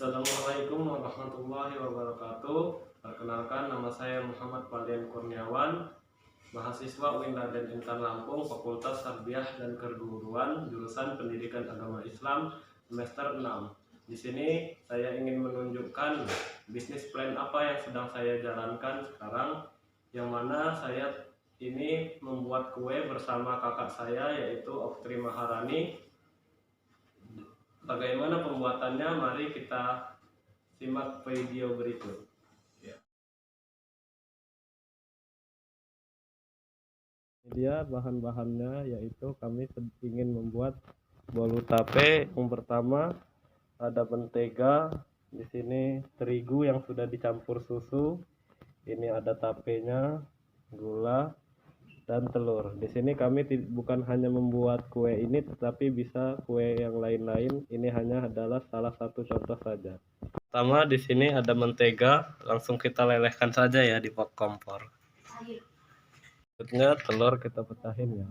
Assalamualaikum warahmatullahi wabarakatuh. Perkenalkan, nama saya Muhammad Valdian Kurniawan, mahasiswa UIN Raden Intan Lampung, Fakultas Tarbiyah dan Keguruan, jurusan Pendidikan Agama Islam, semester 6. Di sini saya ingin menunjukkan bisnis plan apa yang sedang saya jalankan sekarang, yang mana saya ini membuat kue bersama kakak saya yaitu Oktri Maharani. Bagaimana pembuatannya? Mari kita simak video berikut. Ini dia bahan-bahannya, yaitu kami ingin membuat bolu tape. Yang pertama ada mentega, di sini terigu yang sudah dicampur susu. Ini ada tapenya, gula, dan telur. Di sini kami bukan hanya membuat kue ini, tetapi bisa kue yang lain-lain. Ini hanya adalah salah satu contoh saja. Pertama di sini ada mentega, langsung kita lelehkan saja ya di kompor. Selanjutnya telur kita pecahin ya.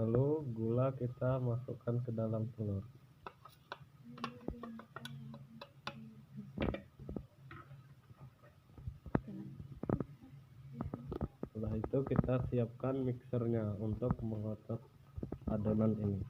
Lalu gula kita masukkan ke dalam telur. Setelah itu kita siapkan mixernya untuk mengotak adonan ini.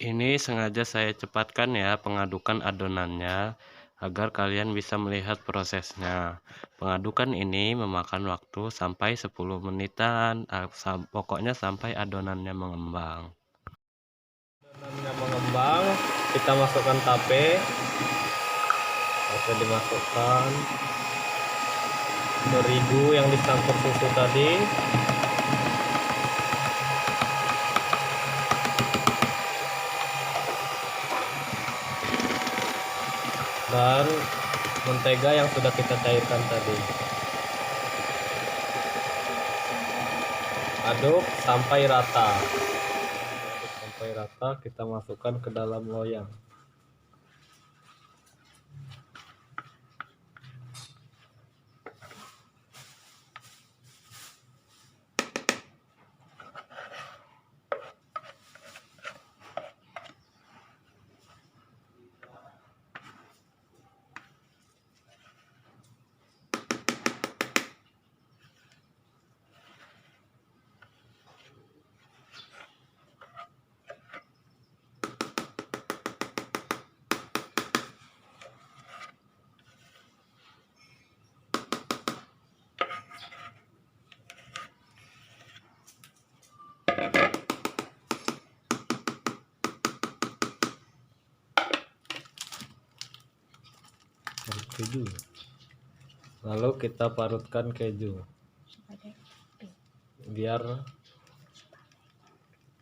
Ini sengaja saya cepatkan ya pengadukan adonannya agar kalian bisa melihat prosesnya. Pengadukan ini memakan waktu sampai 10 menitan, pokoknya sampai adonannya mengembang. Adonannya mengembang, kita masukkan tape. Tape dimasukkan. Terigu yang dicampur susu tadi. Dan mentega yang sudah kita cairkan tadi. Aduk sampai rata. Aduk sampai rata, kita masukkan ke dalam loyang. Keju. Lalu kita parutkan keju biar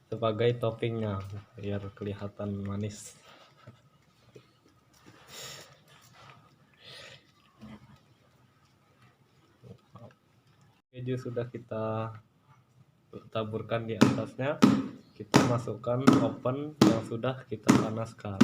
sebagai toppingnya, biar kelihatan manis. Keju sudah kita taburkan di atasnya, kita masukkan oven yang sudah kita panaskan.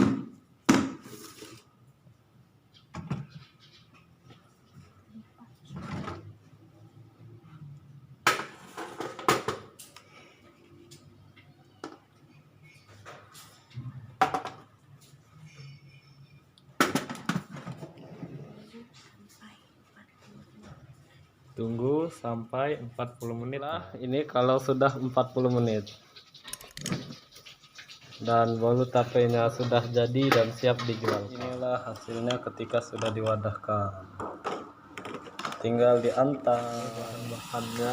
Tunggu sampai 40 menit. Nah, ini kalau sudah 40 menit. Dan bolu tapenya sudah jadi dan siap dijual. Inilah hasilnya ketika sudah diwadahkan. Tinggal diantar bahan-bahannya.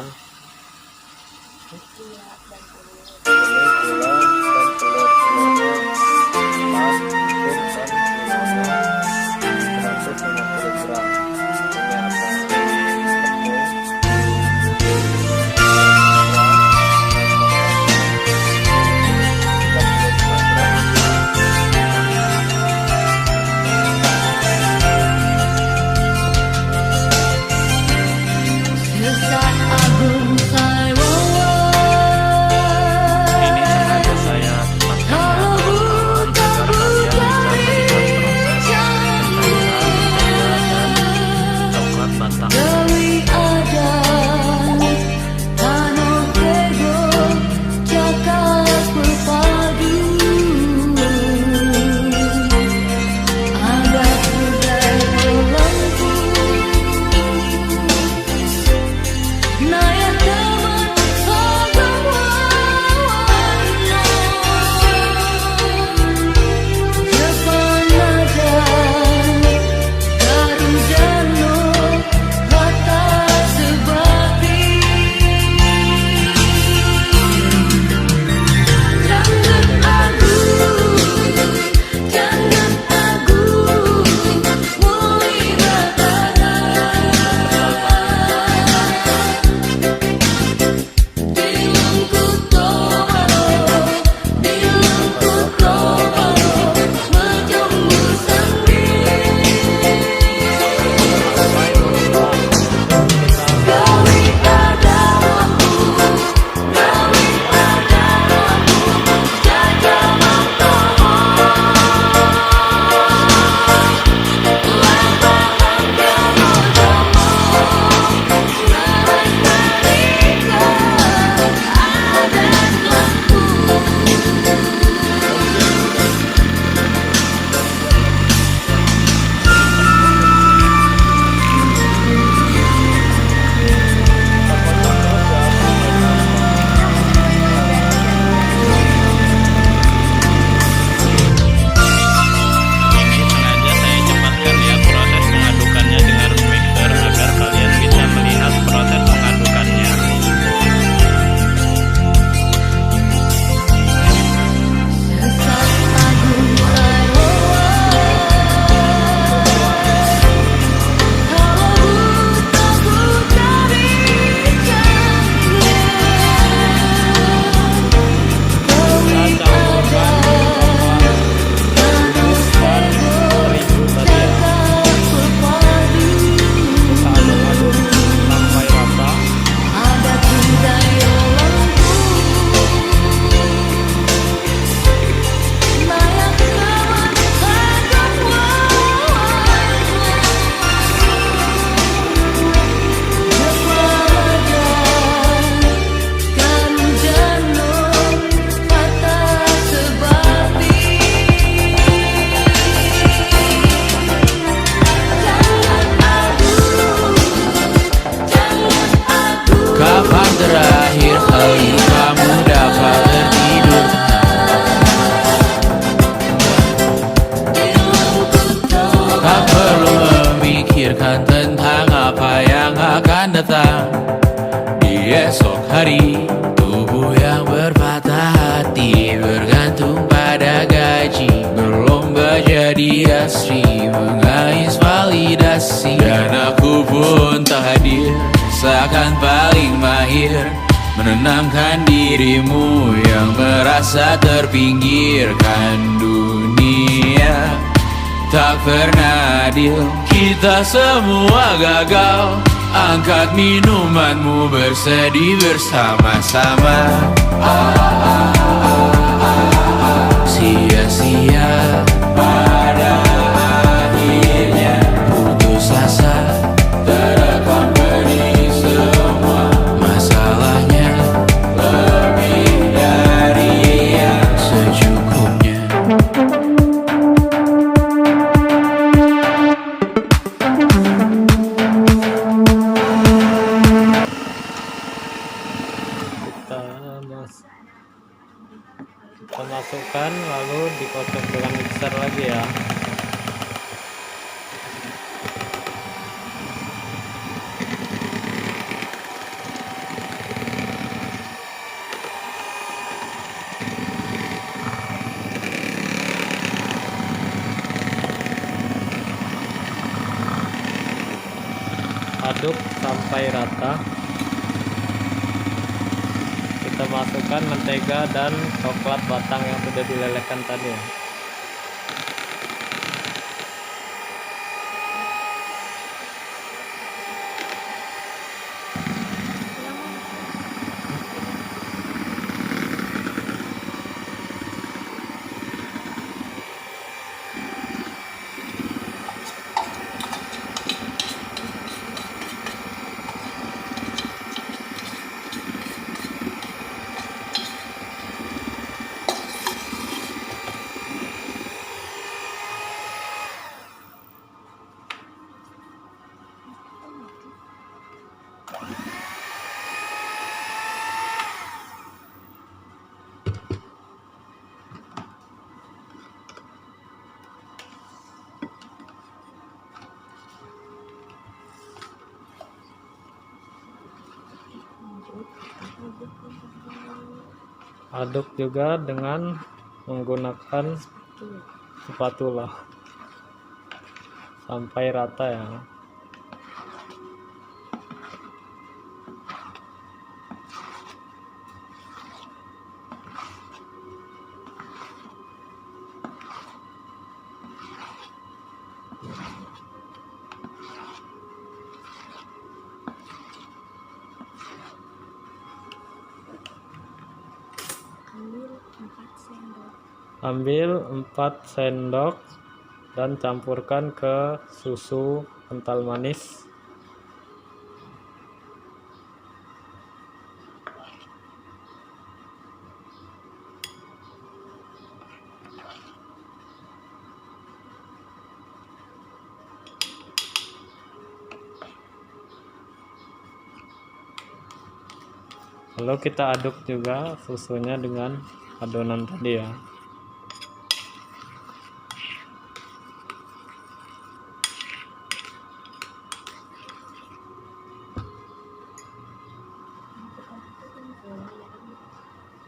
menenangkan dirimu yang merasa terpinggirkan dunia. Tak pernah adil, kita semua gagal. Angkat minumanmu, bersedih bersama-sama. Sia-sia pada akhirnya putus asa, terekam pedih semua. Masalahnya lebih dari yang secukupnya. Kita masukkan lalu dikocok dengan mixer lagi ya. Aduk sampai rata. Kita masukkan mentega dan coklat batang yang sudah dilelehkan tadi ya. Aduk juga dengan menggunakan spatula sampai rata ya. Ambil 4 sendok dan campurkan ke susu kental manis. Lalu kita aduk juga susunya dengan adonan tadi ya.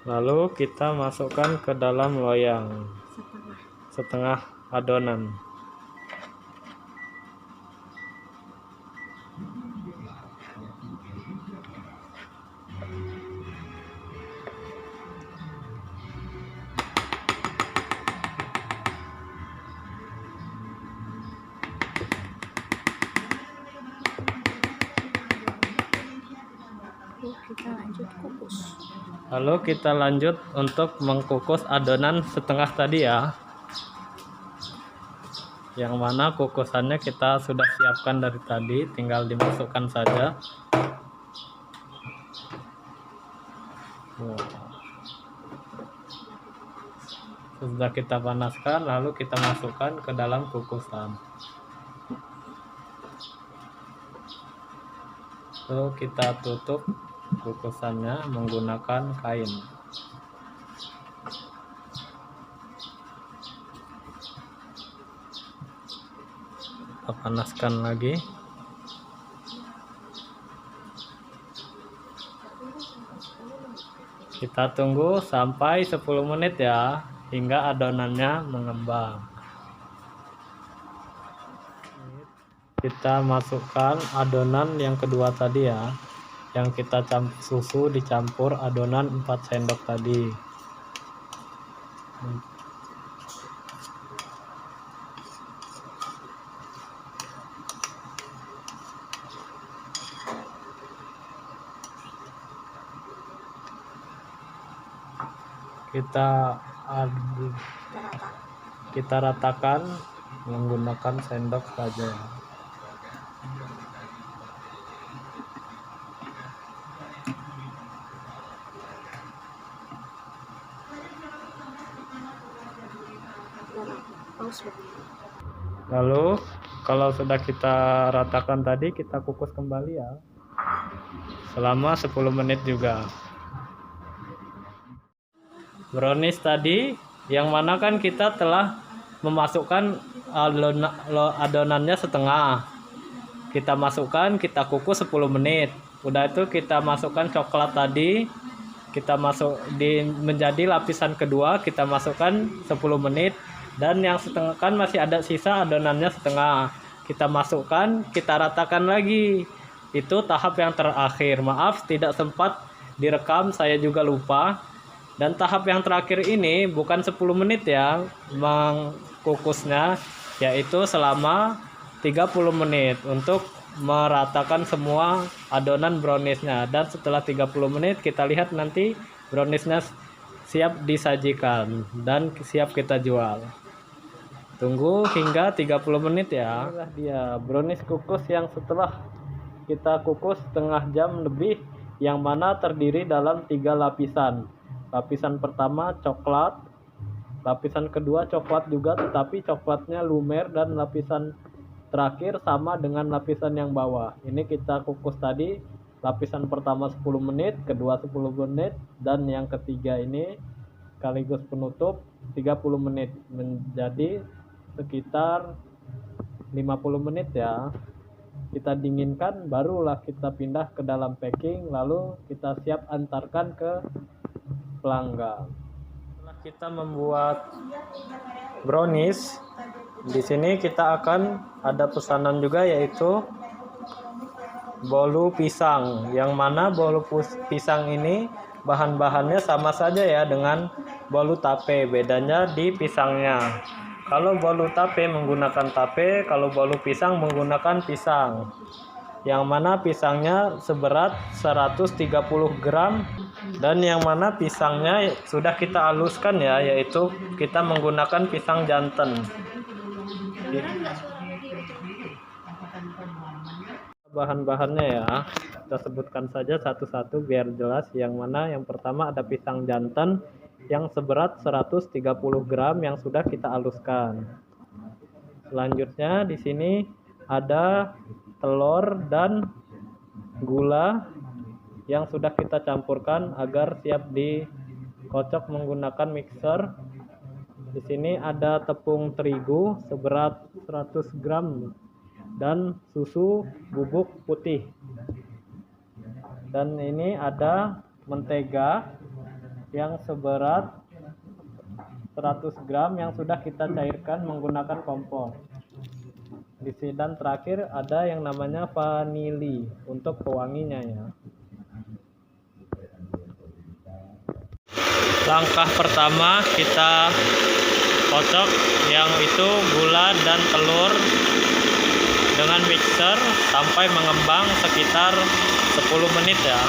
Lalu kita masukkan ke dalam loyang setengah adonan. Lalu kita lanjut untuk mengkukus adonan setengah tadi ya, yang mana kukusannya kita sudah siapkan dari tadi, tinggal dimasukkan saja. Sudah kita panaskan, lalu kita masukkan ke dalam kukusan. Lalu kita tutup kukusannya menggunakan kain. Kita panaskan lagi. Kita tunggu sampai 10 menit ya, hingga adonannya mengembang. Kita masukkan adonan yang kedua tadi ya. yang kita susu dicampur adonan 4 sendok tadi. Kita ratakan menggunakan sendok saja. Lalu kalau sudah kita ratakan tadi, kita kukus kembali ya selama 10 menit juga. Brownies tadi yang mana kan kita telah memasukkan adonannya setengah, kita masukkan, kita kukus 10 menit. Udah itu kita masukkan coklat tadi, kita menjadi lapisan kedua, kita masukkan 10 menit. Dan yang setengah kan masih ada sisa adonannya setengah, kita masukkan, kita ratakan lagi. Itu tahap yang terakhir. Maaf tidak sempat direkam, saya juga lupa. Dan tahap yang terakhir ini bukan 10 menit ya mengkukusnya, yaitu selama 30 menit untuk meratakan semua adonan browniesnya. Dan setelah 30 menit kita lihat nanti browniesnya siap disajikan dan siap kita jual. Tunggu hingga 30 menit ya. Inilah dia brownies kukus yang setelah kita kukus setengah jam lebih, yang mana terdiri dalam 3 lapisan. Lapisan pertama coklat, lapisan kedua coklat juga tetapi coklatnya lumer, dan lapisan terakhir sama dengan lapisan yang bawah. Ini kita kukus tadi, lapisan pertama 10 menit, kedua 10 menit, dan yang ketiga ini sekaligus penutup 30 menit, menjadi sekitar 50 menit ya. Kita dinginkan, barulah kita pindah ke dalam packing, lalu kita siap antarkan ke pelanggan. Setelah kita membuat brownies, di sini kita akan ada pesanan juga, yaitu bolu pisang, yang mana bolu pisang ini bahan-bahannya sama saja ya dengan bolu tape, bedanya di pisangnya. Kalau bolu tape menggunakan tape, kalau bolu pisang menggunakan pisang. Yang mana pisangnya seberat 130 gram, dan yang mana pisangnya sudah kita haluskan ya, yaitu kita menggunakan pisang jantan. Bahan-bahannya ya, kita sebutkan saja satu-satu biar jelas. Yang mana yang pertama ada pisang jantan yang seberat 130 gram yang sudah kita haluskan. Selanjutnya di sini ada telur dan gula yang sudah kita campurkan agar siap dikocok menggunakan mixer. Di sini ada tepung terigu seberat 100 gram dan susu bubuk putih. Dan ini ada mentega yang seberat 100 gram yang sudah kita cairkan menggunakan kompor. Di sini dan terakhir ada yang namanya vanili untuk pewanginya ya. Langkah pertama kita kocok yang itu gula dan telur dengan mixer sampai mengembang sekitar 10 menit ya.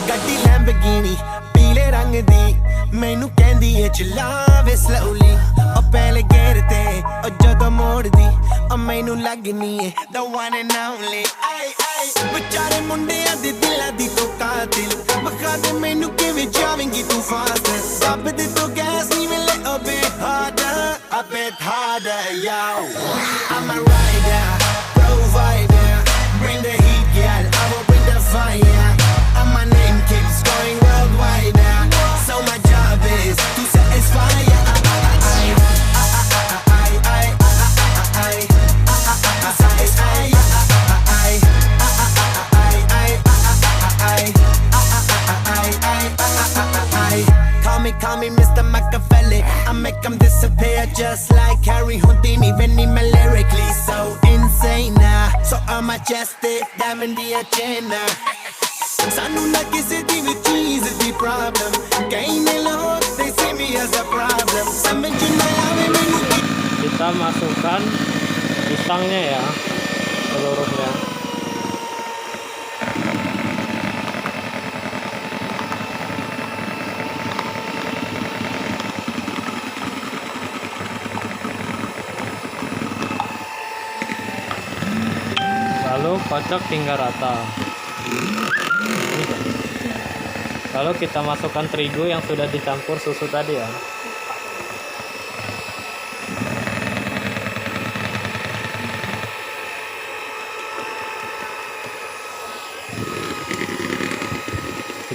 ਗੱਡੀ ਲੈਂਬਰਗਿਨੀ ਪੀਲੇ ਰੰਗ ਦੀ ਮੈਨੂੰ ਕਹਿੰਦੀ ਏ ਚਲਾਵੇ ਸਲੋਲੀ ਉਹ ਪਹਿਲੇ ਗੇਰ ਤੇ ਉਹ ਜਦੋਂ ਮੋੜਦੀ ਉਹ ਮੈਨੂੰ ਲੱਗਨੀ ਏ the one and only ਆਈ ਆਈ ਵਿਚਾਰੇ ਮੁੰਡਿਆਂ ਦੇ ਦਿਲਾਂ ਦੀ ਤੂੰ ਕਾਤਿਲ ਬਖਾ ਦੇ ਮੈਨੂੰ ਕਿਵੇਂ ਜਾਵੇਂਗੀ ਤੂੰ ਫਾਸਟ ਦੱਬ ਦੇ ਤੂੰ ਗੈਸ ਨਹੀਂ ਮਿਲੇ a bit harder yo I'm a rider provider bring the heat girl I will bring the fire and my name keeps going worldwide now so my job is to satisfy ya Call me Mr. Machiavelli I make them disappear just like Harry Houdini Benny me lyrically so insane now So I'm majestic, diamond the agenda Sanu na kisi di with cheese is the problem Kaine look, they see me as a problem Sambil na yawe menu Kita masukkan pisangnya ya, seluruhnya. Lalu kocok hingga rata. Lalu kita masukkan terigu yang sudah dicampur susu tadi ya.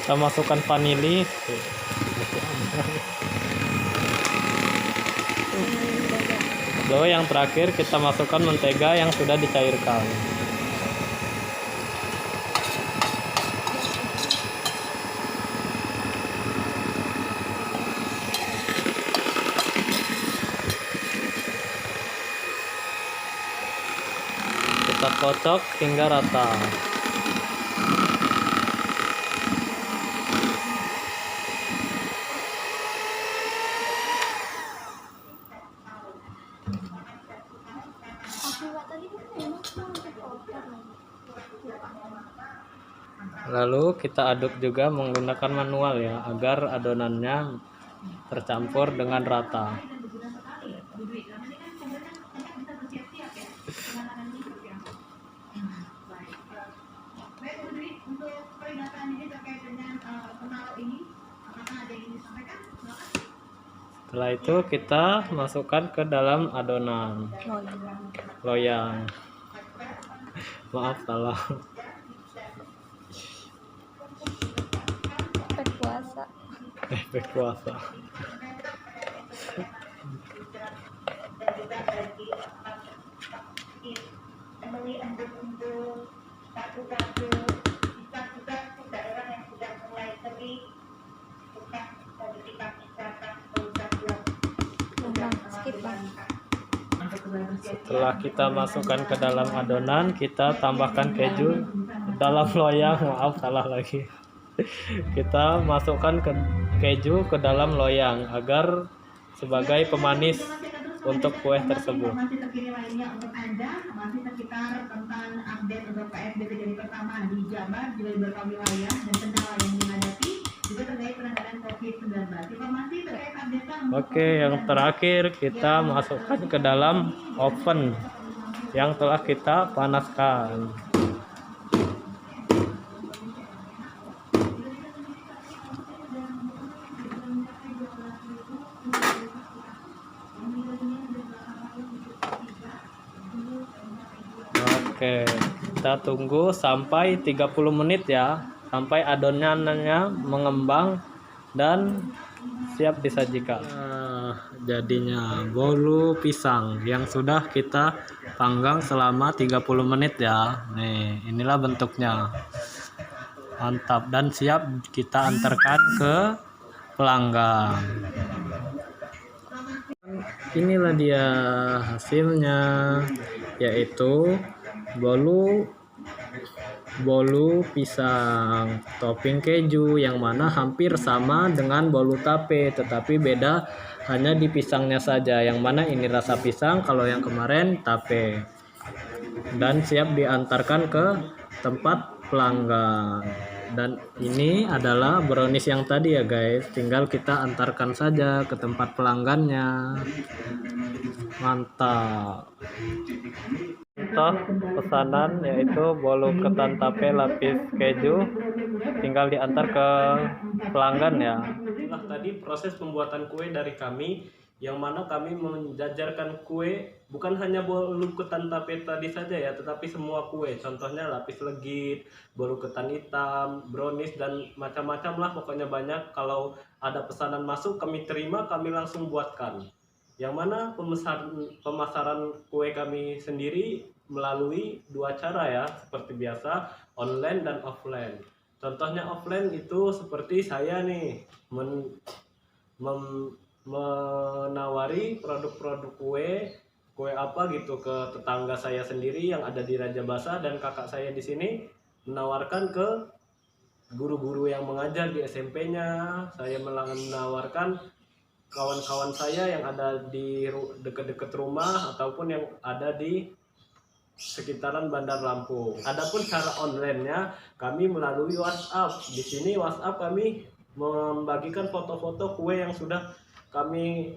Kita masukkan vanili. Lalu yang terakhir kita masukkan mentega yang sudah dicairkan. Kita kocok hingga rata. Lalu kita aduk juga menggunakan manual ya, agar adonannya tercampur dengan rata. Setelah itu kita masukkan ke dalam adonan loyang. Maaf salah. Efek puasa. Setelah kita masukkan ke dalam adonan, kita tambahkan keju dalam loyang. Maaf salah lagi. Kita masukkan keju ke dalam loyang agar sebagai pemanis untuk kue tersebut. Masih terkini lainnya untuk Anda masih sekitar tentang update untuk PSBB jadi pertama di Jabar di beberapa wilayah dan kendala yang dihadapi juga terkait penanganan COVID-19. Informasi terkait update. Oke, yang terakhir kita masukkan ke dalam oven yang telah kita panaskan. Oke, kita tunggu sampai 30 menit ya, sampai adonannya mengembang dan siap disajikan. Nah, jadinya bolu pisang yang sudah kita panggang selama 30 menit ya. Nih, inilah bentuknya. Mantap dan siap kita antarkan ke pelanggan. Inilah dia hasilnya, yaitu bolu bolu pisang topping keju, yang mana hampir sama dengan bolu tape, tetapi beda hanya di pisangnya saja, yang mana ini rasa pisang, kalau yang kemarin tape. Dan siap diantarkan ke tempat pelanggan. Dan ini adalah brownies yang tadi ya guys, tinggal kita antarkan saja ke tempat pelanggannya. Mantap. Contoh pesanan yaitu bolu ketan tape lapis keju, tinggal diantar ke pelanggan ya. Itulah tadi proses pembuatan kue dari kami, yang mana kami menjajarkan kue bukan hanya bolu ketan tape tadi saja ya, tetapi semua kue, contohnya lapis legit, bolu ketan hitam, brownies, dan macam-macam lah, pokoknya banyak. Kalau ada pesanan masuk kami terima, kami langsung buatkan. Yang mana pemasaran kue kami sendiri melalui dua cara ya, seperti biasa, online dan offline. Contohnya offline itu seperti saya nih menawari produk-produk kue apa gitu ke tetangga saya sendiri yang ada di Raja Basa, dan kakak saya di sini menawarkan ke guru-guru yang mengajar di SMP-nya. Saya menawarkan kawan-kawan saya yang ada di dekat-dekat rumah ataupun yang ada di sekitaran Bandar Lampung. Adapun cara online-nya kami melalui WhatsApp. Di sini WhatsApp kami membagikan foto-foto kue yang sudah kami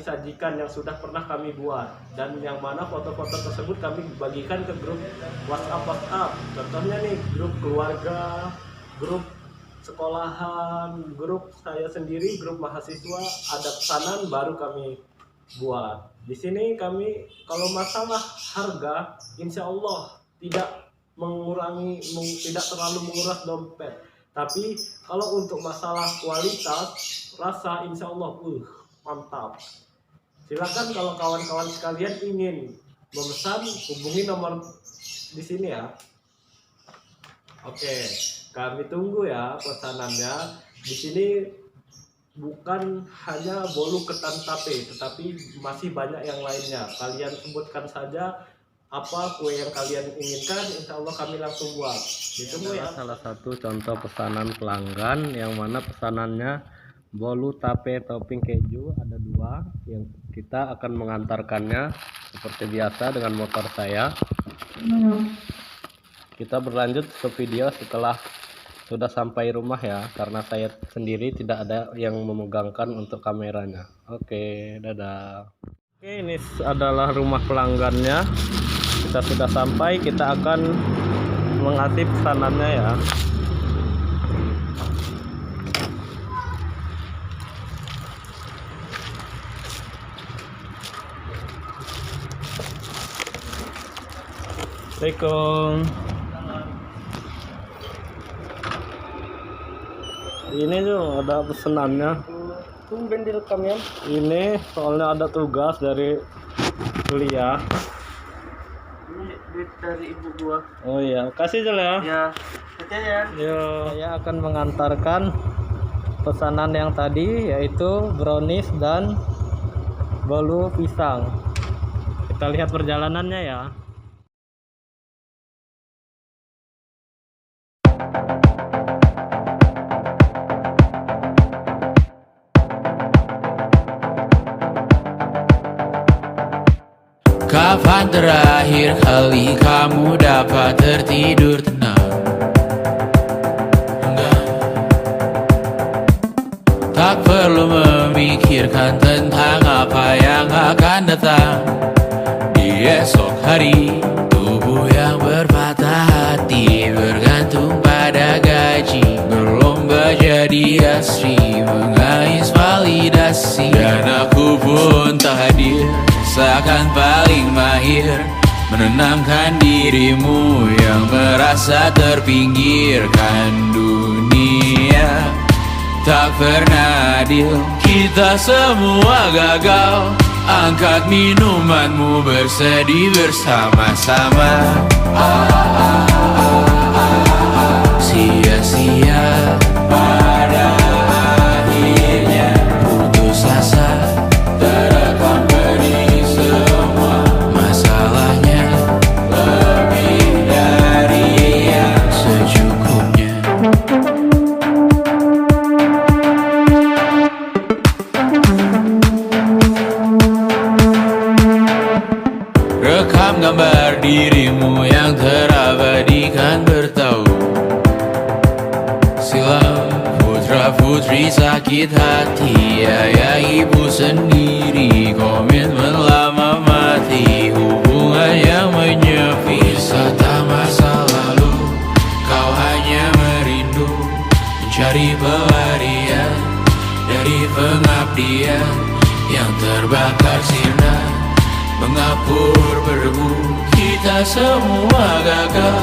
sajikan, yang sudah pernah kami buat, dan yang mana foto-foto tersebut kami bagikan ke grup WhatsApp. Contohnya nih, grup keluarga, grup sekolahan, grup saya sendiri, grup mahasiswa, ada pesanan baru kami buat. Di sini kami kalau masalah harga, insya Allah tidak tidak terlalu menguras dompet. Tapi kalau untuk masalah kualitas, rasa, insya Allah mantap. Silakan kalau kawan-kawan sekalian ingin memesan, hubungi nomor di sini ya. Oke, kami tunggu ya pesanannya. Di sini bukan hanya bolu ketan tape, tetapi masih banyak yang lainnya. Kalian sebutkan saja apa kue yang kalian inginkan, insya Allah kami langsung buat. Ditunggu ya. Salah satu contoh pesanan pelanggan, yang mana pesanannya bolu tape topping keju ada 2, yang kita akan mengantarkannya seperti biasa dengan motor saya. Kita berlanjut ke video setelah sudah sampai rumah ya, karena saya sendiri tidak ada yang memegangkan untuk kameranya. Oke, dadah. Oke, ini adalah rumah pelanggannya. Kita sudah sampai, kita akan mengasih pesanannya ya. Assalamualaikum. Ini tuh ada pesanannya. Tumben direkam ya. Ini soalnya ada tugas dari kuliah. Ini duit dari ibu gua. Oh iya, kasih Jul ya. Ya, ya. Yo, saya akan mengantarkan pesanan yang tadi, yaitu brownies dan bolu pisang. Kita lihat perjalanannya ya. Kapan terakhir kali kamu dapat tertidur tenang? Enggak. Tak perlu memikirkan tentang apa yang akan datang di esok hari. Tubuh yang berpatah hati bergantung pada gaji, berlomba jadi asri, mengais validasi. Dan aku pun tak hadir, seakan paling mahir menenangkan dirimu yang merasa terpinggirkan dunia. Tak pernah adil, kita semua gagal. Angkat minumanmu, bersedih bersama-sama. Sia-sia pada akhirnya putus asa, terekam pedih semua. Masalahnya lebih dari putri sakit hati, ayah ibu sendiri, komitmen lama mati, hubungan yang menyepi. Wisata masa lalu, kau hanya merindu, mencari pelarian dari pengabdian yang terbakar sinar, mengapur berdebu. Kita semua gagal,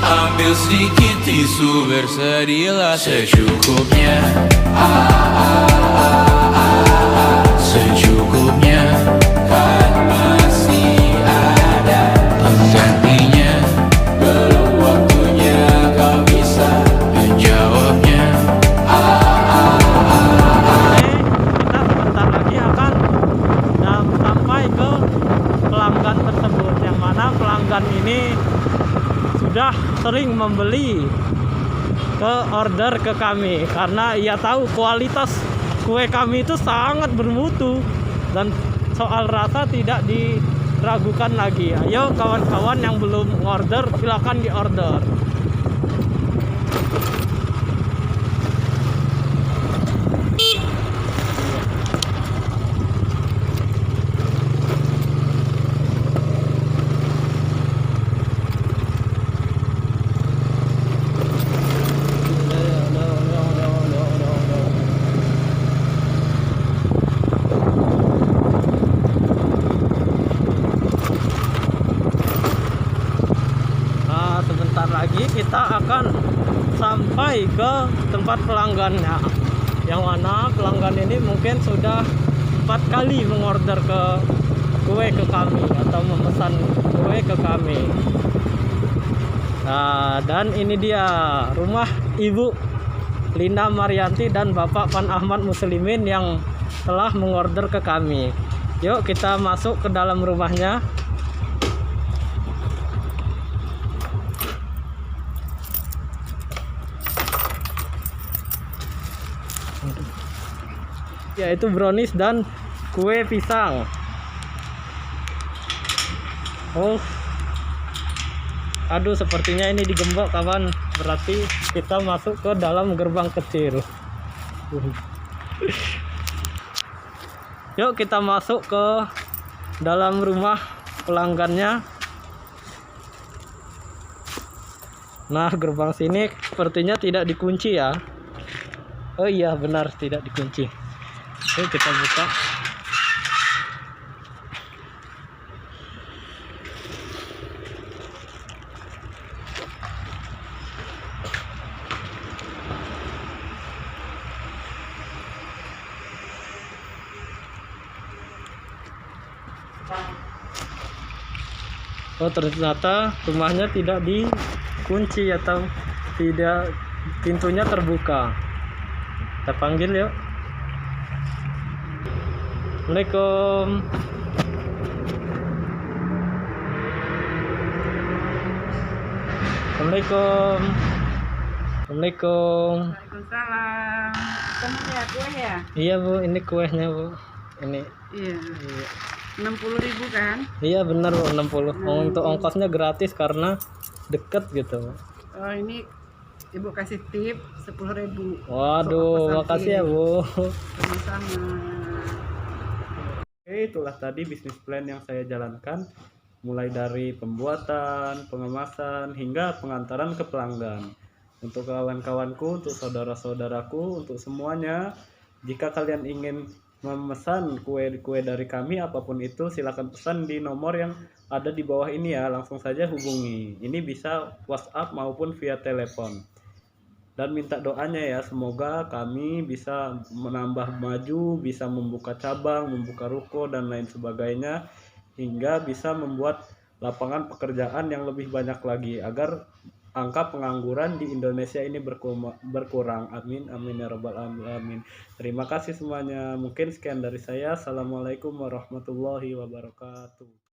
ambil sedikit tisu, bersedihlah secukupnya. Secukupnya, kan masih ada penggantinya. Belum waktunya kau bisa menjawabnya. Kita sebentar lagi akan sampai ke pelanggan tersebut, yang mana pelanggan ini sudah sering membeli order ke kami karena ia tahu kualitas kue kami itu sangat bermutu dan soal rasa tidak diragukan lagi. Ayo kawan-kawan yang belum order, silakan diorder. Sebentar lagi kita akan sampai ke tempat pelanggannya, yang mana pelanggan ini mungkin sudah 4 kali mengorder kue ke kami atau memesan kue ke kami. Nah, dan ini dia rumah Ibu Lina Marianti dan Bapak Pan Ahmad Muslimin yang telah mengorder ke kami. Yuk kita masuk ke dalam rumahnya. Yaitu brownies dan kue pisang. Oh, aduh, sepertinya ini digembok kawan, berarti kita masuk ke dalam gerbang kecil. Yuk kita masuk ke dalam rumah pelanggannya. Nah, gerbang sini sepertinya tidak dikunci ya. Oh iya, benar, tidak dikunci. Yuk kita buka. Oh, ternyata rumahnya tidak dikunci atau tidak, pintunya terbuka. Kita panggil yuk. Assalamualaikum. Assalamualaikum. Assalamualaikum. Waalaikumsalam. Kamu ya kue ya? Iya Bu, ini kuenya Bu. Ini. Iya. Iya. 60.000 kan? Iya benar Bu, 60. Untuk ongkosnya gratis karena deket gitu. Oh, ini Ibu kasih tip 10.000. Waduh, makasih ya Bu. Sama-sama. Oke, itulah tadi bisnis plan yang saya jalankan, mulai dari pembuatan, pengemasan, hingga pengantaran ke pelanggan. Untuk kawan-kawanku, untuk saudara-saudaraku, untuk semuanya, jika kalian ingin memesan kue-kue dari kami apapun itu, silakan pesan di nomor yang ada di bawah ini ya, langsung saja hubungi. Ini bisa WhatsApp maupun via telepon. Dan minta doanya ya, semoga kami bisa menambah maju, bisa membuka cabang, membuka ruko dan lain sebagainya, hingga bisa membuat lapangan pekerjaan yang lebih banyak lagi agar angka pengangguran di Indonesia ini berkurang. Amin amin ya rabbal alamin. Terima kasih semuanya. Mungkin sekian dari saya. Assalamualaikum warahmatullahi wabarakatuh.